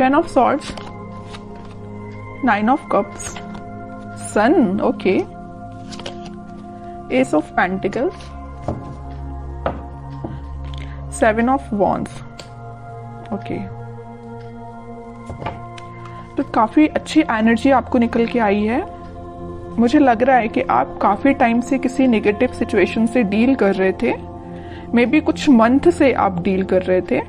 10 of swords, 9 of cups, sun, okay, ace of pentacles, 7 of wands, okay। तो काफी अच्छी energy आपको निकल के आई है। मुझे लग रहा है कि आप काफी टाइम से किसी नेगेटिव सिचुएशन से डील कर रहे थे, मे बी कुछ मंथ से आप डील कर रहे थे,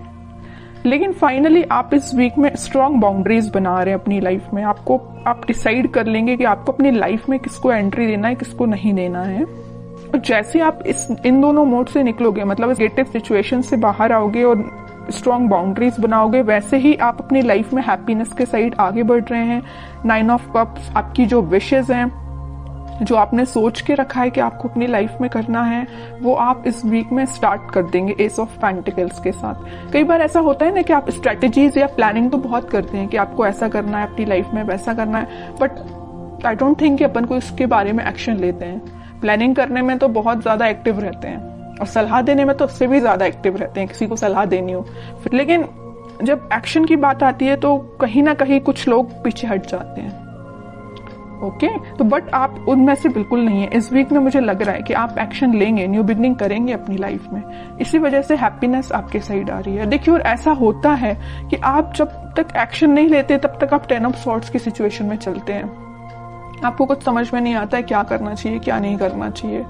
लेकिन फाइनली आप इस वीक में स्ट्रॉन्ग बाउंड्रीज बना रहे हैं अपनी लाइफ में। आप डिसाइड कर लेंगे कि आपको अपनी लाइफ में किसको एंट्री देना है, किसको नहीं देना है। और जैसे आप इन दोनों मोड से निकलोगे, मतलब इस नेगेटिव सिचुएशन से बाहर आओगे और स्ट्रॉन्ग बाउंड्रीज बनाओगे, वैसे ही आप अपनी लाइफ में हैप्पीनेस के साइड आगे बढ़ रहे हैं। 9 ऑफ कप्स आपकी जो विशेज हैं, जो आपने सोच के रखा है कि आपको अपनी लाइफ में करना है, वो आप इस वीक में स्टार्ट कर देंगे एस ऑफ पेंटिकल्स के साथ। कई बार ऐसा होता है ना कि आप स्ट्रेटेजीज या प्लानिंग तो बहुत करते हैं कि आपको ऐसा करना है अपनी लाइफ में, वैसा करना है, बट आई डोंट थिंक कि अपन को इसके बारे में एक्शन लेते हैं। प्लानिंग करने में तो बहुत ज्यादा एक्टिव रहते हैं और सलाह देने में तो उससे भी ज्यादा एक्टिव रहते हैं, किसी को सलाह देनी हो। लेकिन जब एक्शन की बात आती है तो कहीं ना कहीं कुछ लोग पीछे हट जाते हैं। ओके, तो बट आप उनमें से बिल्कुल नहीं है। इस वीक में मुझे लग रहा है कि आप एक्शन लेंगे, न्यू बिगनिंग करेंगे अपनी लाइफ में, इसी वजह से हैप्पीनेस आपके साइड आ रही है। देखिए, और ऐसा होता है कि आप जब तक एक्शन नहीं लेते तब तक आप 10 ऑफ सॉर्ड्स की सिचुएशन में चलते हैं। आपको कुछ समझ में नहीं आता है क्या करना चाहिए, क्या नहीं करना चाहिए।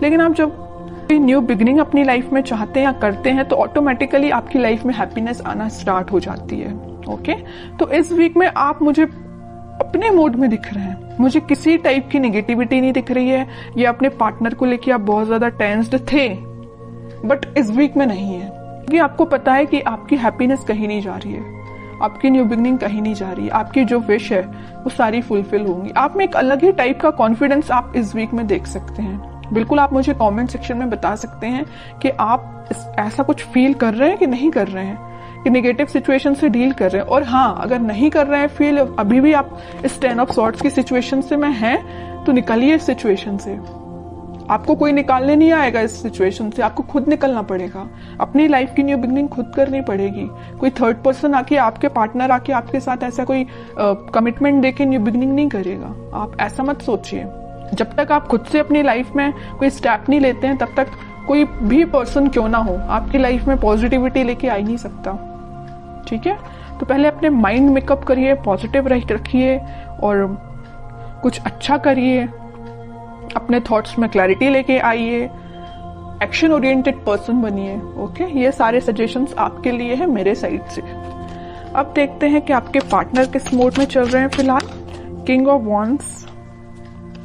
लेकिन आप जब न्यू बिगनिंग अपनी लाइफ में चाहते हैं या करते हैं तो ऑटोमेटिकली आपकी लाइफ में हैप्पीनेस आना स्टार्ट हो जाती है। ओके, तो इस वीक में आप मुझे अपने मोड में दिख रहे हैं, मुझे किसी टाइप की नेगेटिविटी नहीं दिख रही है। या अपने पार्टनर को लेके आप बहुत ज्यादा टेंस्ड थे, बट इस वीक में नहीं है, क्योंकि आपको पता है कि आपकी हैप्पीनेस कहीं नहीं जा रही है, आपकी न्यू बिगनिंग कहीं नहीं जा रही है, आपकी जो विश है वो सारी फुलफिल होंगी। आप में एक अलग ही टाइप का कॉन्फिडेंस आप इस वीक में देख सकते हैं। बिल्कुल आप मुझे कमेंट सेक्शन में बता सकते हैं कि आप ऐसा कुछ फील कर रहे हैं कि नहीं कर रहे हैं, कि नेगेटिव सिचुएशन से डील कर रहे हैं। और हाँ, अगर नहीं कर रहे हैं फील, अभी भी आप इस 10 ऑफ सॉर्ड्स की सिचुएशन से में हैं, तो निकलिए इस सिचुएशन से। आपको कोई निकालने नहीं आएगा इस सिचुएशन से, आपको खुद निकलना पड़ेगा। अपनी लाइफ की न्यू बिगनिंग खुद करनी पड़ेगी। कोई थर्ड पर्सन आके, आपके पार्टनर आके आपके साथ ऐसा कोई कमिटमेंट देके न्यू बिगनिंग नहीं करेगा। आप ऐसा मत सोचिए। जब तक आप खुद से अपनी लाइफ में कोई स्टेप नहीं लेते हैं, तब तक कोई भी पर्सन क्यों ना हो आपकी लाइफ में पॉजिटिविटी लेके आ ही नहीं सकता। ठीक है, तो पहले अपने माइंड मेकअप करिए, पॉजिटिव रखिए और कुछ अच्छा करिए, अपने थॉट्स में क्लैरिटी लेके आइए, एक्शन ओरिएंटेड पर्सन बनिए। ओके, ये सारे सजेशंस आपके लिए है मेरे साइड से। अब देखते हैं कि आपके पार्टनर किस मोड में चल रहे हैं फिलहाल। King of wands,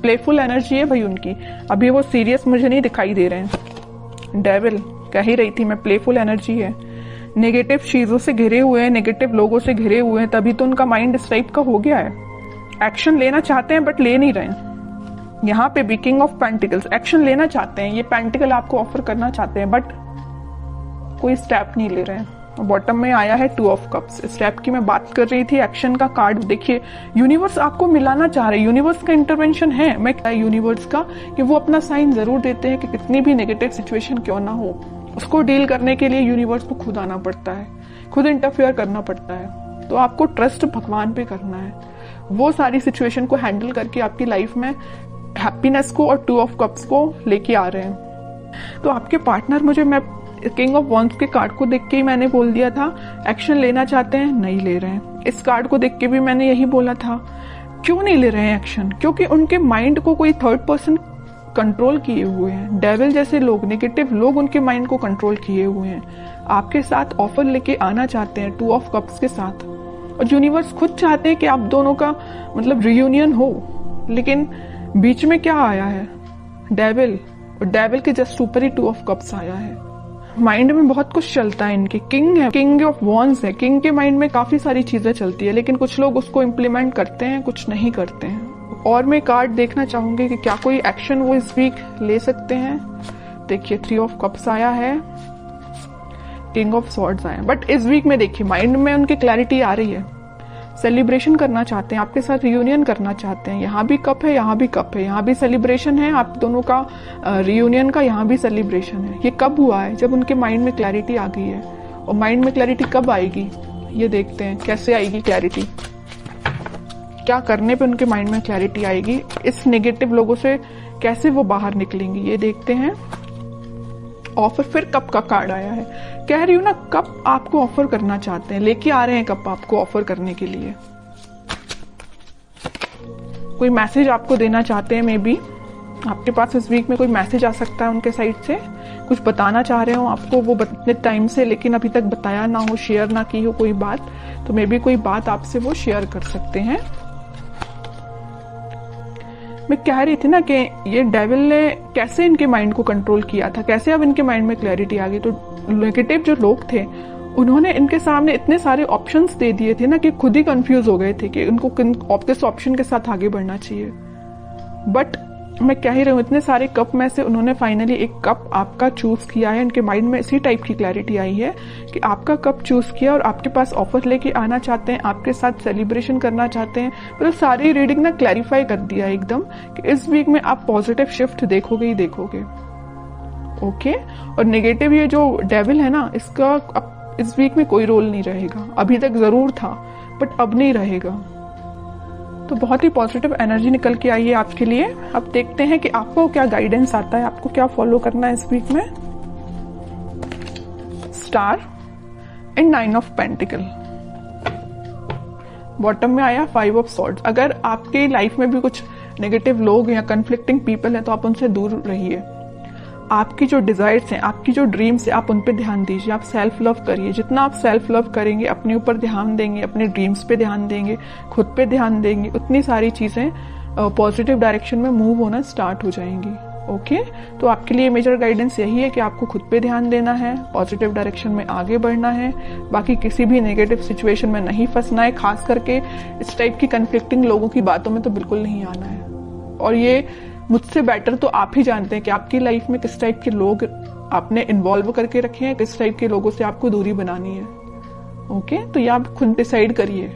playful energy है भाई उनकी, अभी वो सीरियस मुझे नहीं दिखाई दे रहे हैं। डेविल, कह ही रही थी मैं, प्लेफुल एनर्जी है। नेगेटिव चीजों से घिरे हुए हैं, नेगेटिव लोगों से घिरे हुए हैं, तभी तो उनका माइंड इस टाइप का हो गया है। एक्शन लेना चाहते हैं बट ले नहीं रहे हैं। यहाँ पे भी किंग ऑफ पेंटिकल्स, एक्शन लेना चाहते हैं, ये पेंटिकल आपको ऑफर करना चाहते हैं, बट कोई स्टेप नहीं ले रहे हैं। बॉटम में आया है 2 ऑफ कप्स। स्टेप की मैं बात कर रही थी, एक्शन का कार्ड देखिए। यूनिवर्स आपको मिलाना चाह रहे हैं, यूनिवर्स का इंटरवेंशन है। मैं यूनिवर्स का कि वो अपना साइन जरूर देते हैं कि कितनी भी नेगेटिव सिचुएशन क्यों ना हो, उसको डील करने के लिए यूनिवर्स को खुद आना पड़ता है, खुद इंटरफेयर करना पड़ता है। तो आपको ट्रस्ट भगवान पे करना है, वो सारी सिचुएशन को हैंडल करके आपकी लाइफ में हैप्पीनेस को और 2 ऑफ कप्स को लेके आ रहे हैं। तो आपके पार्टनर, मुझे मैं किंग ऑफ वॉन्ड्स के कार्ड को देख के ही मैंने बोल दिया था, एक्शन लेना चाहते हैं, नहीं ले रहे हैं। इस कार्ड को देख के भी मैंने यही बोला था। क्यों नहीं ले रहे हैं एक्शन? क्योंकि उनके माइंड को कोई थर्ड पर्सन कंट्रोल किए हुए हैं। डेविल जैसे लोग, नेगेटिव लोग उनके माइंड को कंट्रोल किए हुए हैं। आपके साथ ऑफर लेके आना चाहते हैं 2 ऑफ कप्स के साथ, और यूनिवर्स खुद चाहते हैं कि आप दोनों का मतलब रियूनियन हो। लेकिन बीच में क्या आया है? डेविल, और डेविल के जस्ट ऊपर ही 2 ऑफ कप्स आया है। माइंड में बहुत कुछ चलता है इनके। किंग है, किंग ऑफ वॉन्ड्स है, किंग के माइंड में काफी सारी चीजें चलती है, लेकिन कुछ लोग उसको इम्प्लीमेंट करते हैं, कुछ नहीं करते हैं। और मैं कार्ड देखना चाहूंगी कि क्या कोई एक्शन वो इस वीक ले सकते हैं। देखिए 3 ऑफ कप्स आया है, किंग ऑफ सॉर्ड्स आया, बट इस वीक में देखिए माइंड में उनकी क्लैरिटी आ रही है। सेलिब्रेशन करना चाहते हैं, आपके साथ रियूनियन करना चाहते हैं। यहाँ भी कप है, यहाँ भी कप है, यहाँ भी सेलिब्रेशन है आप दोनों का रियूनियन का, यहाँ भी सेलिब्रेशन है। ये कब हुआ है? जब उनके माइंड में क्लैरिटी आ गई है। और माइंड में क्लैरिटी कब आएगी? ये देखते हैं कैसे आएगी क्लैरिटी, क्या करने पे उनके माइंड में क्लैरिटी आएगी, इस नेगेटिव लोगों से कैसे वो बाहर निकलेंगे, ये देखते हैं। ऑफर, फिर कप का कार्ड आया है। कह रही हूं ना, कप आपको ऑफर करना चाहते हैं, लेके आ रहे हैं कप आपको ऑफर करने के लिए। कोई मैसेज आपको देना चाहते हैं, मे बी आपके पास इस वीक में कोई मैसेज आ सकता है उनके साइड से, कुछ बताना चाह रहे हो आपको वो इतने टाइम से, लेकिन अभी तक बताया ना हो, शेयर ना की हो कोई बात, तो मे बी कोई बात आपसे वो शेयर कर सकते हैं। मैं कह रही थी ना कि ये डेविल ने कैसे इनके माइंड को कंट्रोल किया था, कैसे अब इनके माइंड में क्लैरिटी आ गई। तो नेगेटिव जो लोग थे उन्होंने इनके सामने इतने सारे ऑप्शंस दे दिए थे ना कि खुद ही कंफ्यूज हो गए थे कि इनको किस ऑप्शन के साथ आगे बढ़ना चाहिए। बट मैं कह ही रही हूँ, इतने सारे कप में से उन्होंने फाइनली एक कप आपका चूज किया है। इनके माइंड में इसी टाइप की क्लैरिटी आई है कि आपका कप चूज किया और आपके पास ऑफर लेके आना चाहते हैं, आपके साथ सेलिब्रेशन करना चाहते हैं। मतलब सारी रीडिंग ना क्लैरिफाई कर दिया एकदम कि इस वीक में आप पॉजिटिव शिफ्ट देखोगे ही देखोगे। ओके, और नेगेटिव ये जो डेविल है ना, इसका अब इस वीक में कोई रोल नहीं रहेगा। अभी तक जरूर था बट अब नहीं रहेगा। तो बहुत ही पॉजिटिव एनर्जी निकल के आई है आपके लिए। अब देखते हैं कि आपको क्या गाइडेंस आता है, आपको क्या फॉलो करना है इस वीक में। Star and 9 of pentacle, bottom में आया 5 ऑफ सॉर्ड्स। अगर आपके लाइफ में भी कुछ नेगेटिव लोग या कंफ्लिक्टिंग पीपल हैं तो आप उनसे दूर रहिए। आपकी जो डिजायर्स हैं, आपकी जो ड्रीम्स है, आप उन पे ध्यान दीजिए। आप सेल्फ लव करिए। जितना आप सेल्फ लव करेंगे, अपने ऊपर ध्यान देंगे, अपने ड्रीम्स पे ध्यान देंगे, खुद पे ध्यान देंगे, उतनी सारी चीजें पॉजिटिव डायरेक्शन में मूव होना स्टार्ट हो जाएंगी। ओके, तो आपके लिए मेजर गाइडेंस यही है कि आपको खुद पे ध्यान देना है, पॉजिटिव डायरेक्शन में आगे बढ़ना है, बाकी किसी भी नेगेटिव सिचुएशन में नहीं फंसना है। खास करके इस टाइप की कंफ्लिक्टिंग लोगों की बातों में तो बिल्कुल नहीं आना है। और ये मुझसे बेटर तो आप ही जानते हैं कि आपकी लाइफ में किस टाइप के लोग आपने इन्वॉल्व करके रखे हैं, किस टाइप के लोगों से आपको दूरी बनानी है। ओके, तो ये आप खुद डिसाइड करिए।